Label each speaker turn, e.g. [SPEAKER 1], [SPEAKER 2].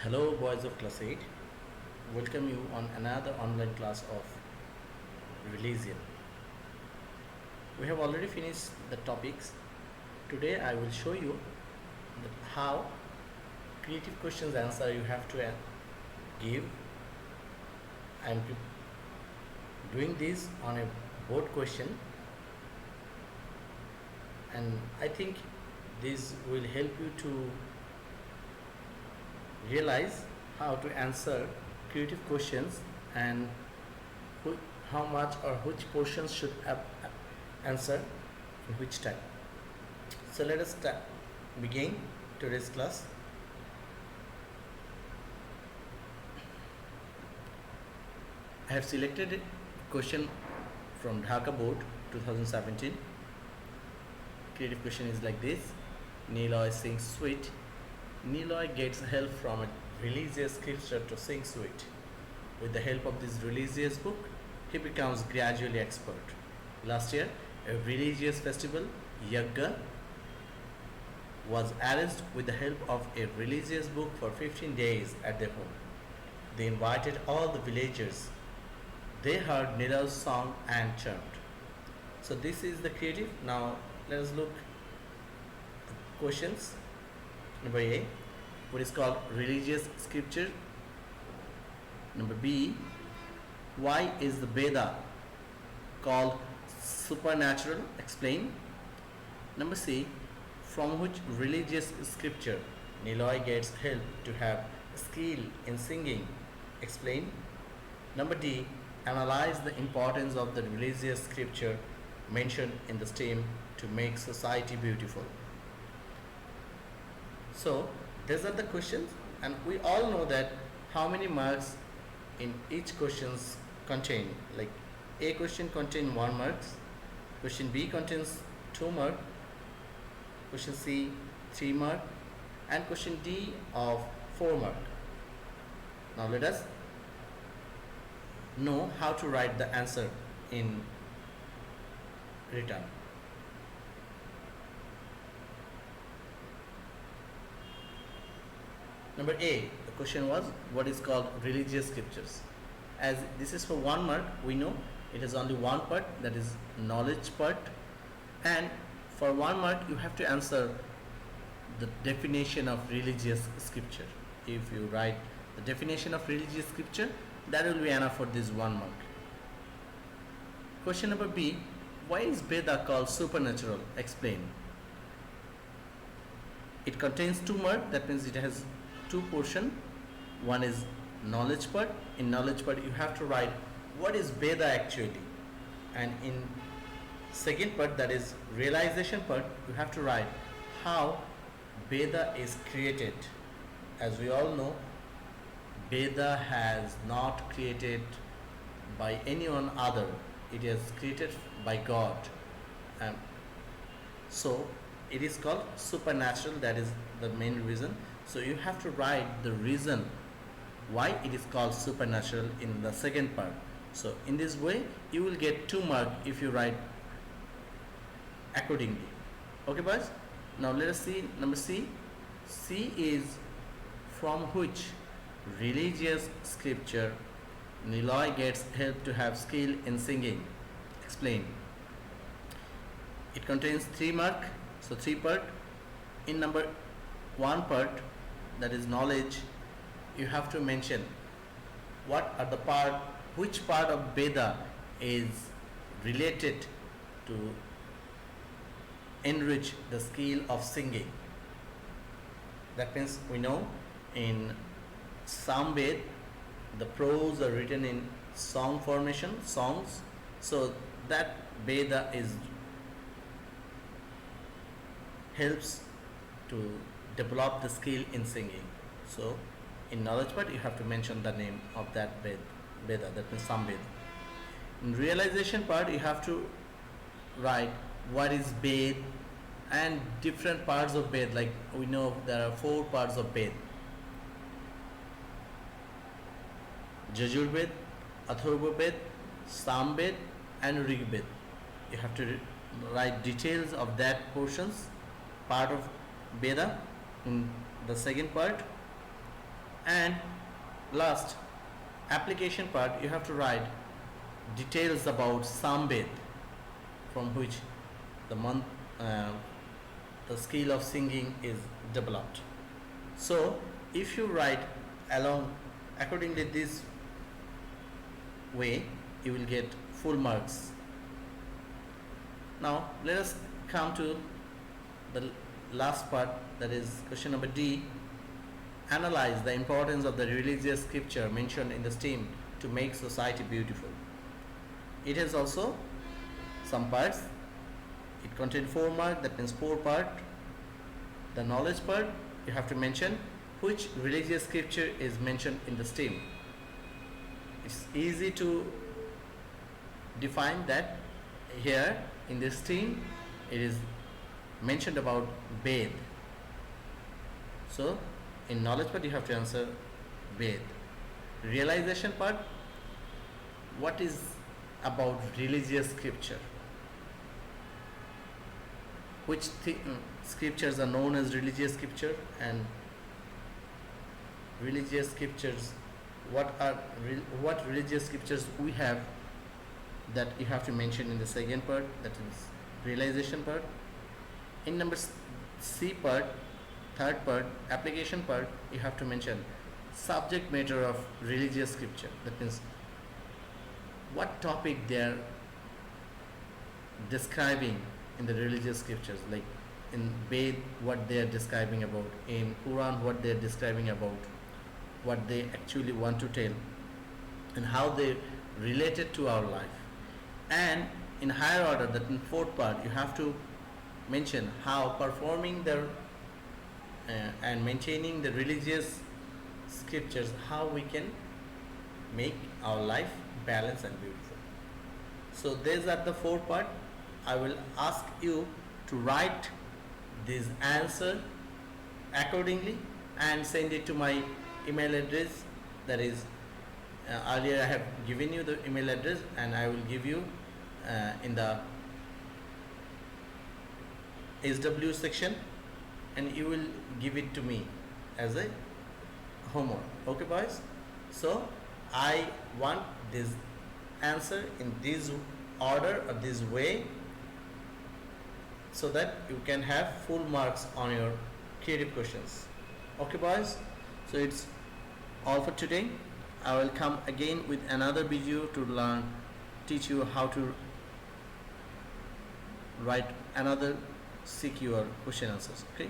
[SPEAKER 1] Hello, boys of class 8. Welcome you on another online class of religion. We have already finished the topics. Today, I will show you how creative questions answer you have to give. I am doing this on a board question, and I think this will help you to realize how to answer creative questions and how much or which portions should answer in which time. So let us begin today's class. I have selected a question from Dhaka board 2017. Creative question is like this: Niloy sings sweet. Niloy gets help from a religious scripture to sing sweet. With the help of this religious book, he becomes gradually expert. Last year, a religious festival, Yagga, was arranged with the help of a religious book for 15 days at their home. They invited all the villagers. They heard Niloy's song and chanted. So this is the creative. Now let us look questions. Number A, what is called religious scripture? Number B, why is the Veda called supernatural? Explain. Number C, from which religious scripture Niloy gets help to have skill in singing? Explain. Number D, analyze the importance of the religious scripture mentioned in the stem to make society beautiful. So these are the questions, and we all know that how many marks in each questions contain. Like A question contains 1 marks, question B contains 2 mark, question C 3 mark, and question D of 4 mark. Now let us know how to write the answer in written. Number A, the question was what is called religious scriptures. As this is for 1 mark, we know it is only one part, that is knowledge part, and for 1 mark you have to answer the definition of religious scripture. If you write the definition of religious scripture, that will be enough for this 1 mark. Question number B, why is Veda called supernatural? Explain. It contains 2 mark, that means it has 2 portion. One is knowledge part. In knowledge part you have to write what is Veda actually, and in second part, that is realization part, you have to write how Veda is created. As we all know, Veda has not created by anyone other, it is created by God, so it is called supernatural. That is the main reason. So you have to write the reason why it is called supernatural in the second part. So in this way you will get 2 mark if you write accordingly. Okay boys, now let us see number C. C is from which religious scripture Niloy gets help to have skill in singing? Explain. It contains 3 mark, so 3 part. In number 1 part, that is knowledge, you have to mention what are the part, which part of Veda is related to enrich the skill of singing. That means we know in Samved the prose are written in song formation, songs, so that Veda is helps to develop the skill in singing. So in knowledge part you have to mention the name of that Veda, that means Samved. In realization part you have to write what is Ved and different parts of Ved. Like we know there are 4 parts of Ved: Yajurved, Atharvaved, Samved, and Rigved. You have to write details of that portions, part of Veda in the second part, And last, application part, you have to write details about Samved, from which the month uh, the skill of singing is developed. So if you write along accordingly this way, you will get full marks. Now let us come to the last part, that is question number D. Analyze the importance of the religious scripture mentioned in the STEAM to make society beautiful. It has also some parts. It contains 4 marks, that means 4 part. The knowledge part, you have to mention which religious scripture is mentioned in the STEAM. It's easy to define that. Here in this STEAM it is mentioned about Ved. So in knowledge part you have to answer Ved. Realization part, what is about religious scripture? Which scriptures are known as religious scripture, and religious scriptures, what religious scriptures we have, that you have to mention in the second part, that is realization part. In number C part, third part, application part, you have to mention subject matter of religious scripture. That means what topic they are describing in the religious scriptures, like in Ved what they are describing about, in Quran what they are describing about, what they actually want to tell, and how they relate it to our life. And in higher order, that in fourth part, you have to mention how performing the and maintaining the religious scriptures, how we can make our life balanced and beautiful. So these are the 4 part. I will ask you to write this answer accordingly and send it to my email address. That is, earlier I have given you the email address, and I will give you in the SW section, and you will give it to me as a homework. Okay boys, so I want this answer in this order or this way, so that you can have full marks on your creative questions. Okay boys, so it's all for today. I will come again with another video to teach you how to write another CQ or question answers. Okay.